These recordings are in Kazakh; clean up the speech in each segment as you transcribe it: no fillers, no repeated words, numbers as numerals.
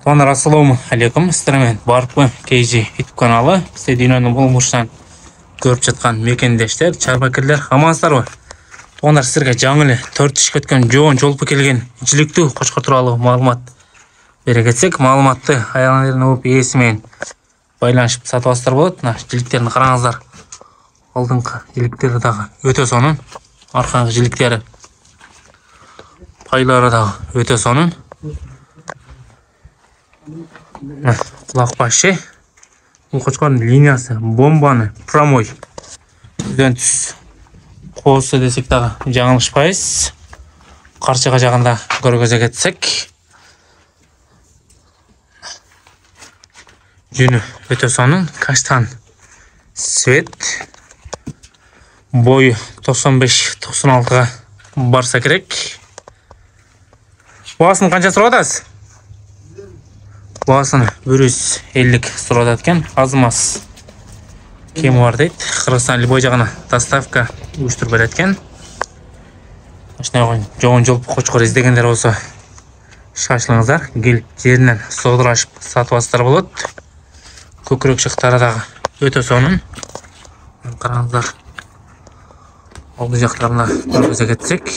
Туғандар, ассаламу алейкум. Сіздермен Барпы KG YouTube каналы. Сізде дүйненің бұл бұрыштан көріп жатқан мекендештер, чарбакерлер, амансыздар ғой. Туғандар, сіздерге жаңылы 4 ішкі өткен жолпы келген жиліктүү қошқыр туралы маалымат бере кетсек, маалыматты аяғынан өп иесімен байланышып сатып болады. Жиліктерін қараңыздар. Алдыңғы жиліктері дағы өте сонын, арқаңғы жиліктері пайлары дағы өте сонын. Құлақ башы. Бұл қошқардың линиясы бомбаны промой. Үзден түс қосы десек дағы жаңылышпайыз. Қаршыға жағында көргөзе кетсек. Жүні өте сонын, каштан свет. Бойы 95-96-ға барса керек. Бағасын қанша сұрадасыз? Бағасын 150 сұрады екен, азымас кемі бар дейді. Қырғызстан Любой жағына доставка ұйыштырып береді екен. Жоғын жолпы қошқыр іздегендер болса шашылыңыздар. Келіп жерінен содыр ашып сатып болады. Көкірек шықтары дағы өте сонын. Қараңыздар. Алды жақтарына көргізе кетсек.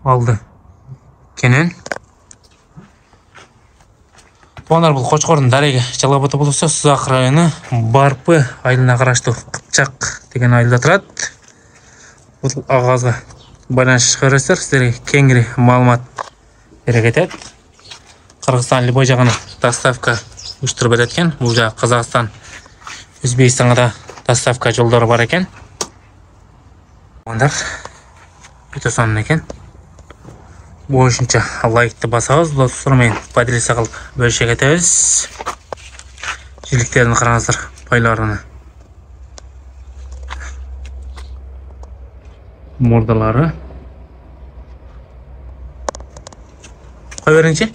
Алды кенен. Туғандар, бұл қошқордың дареге жалабыты болса, Сузақ районы Барпы айылына қарашты Қыпчақ деген айылда тұрады. Бұл ағазға байланыс көресіздер, сіздерге кеңірек маалымат бере кетеді. Қырғызстан Любой жағына доставка ұйыштырып береді екен. Бұл жағы Қазақстан, Өзбекстанға да доставка жолдары бар екен. Туғандар, өте сонын екен. Бұл үшінші лайкты басауыз, достармен поделиться қылып бөлше кетеміз. Жиліктерін қараңыздар, пайларыны. Мордалары. Қой беріңше?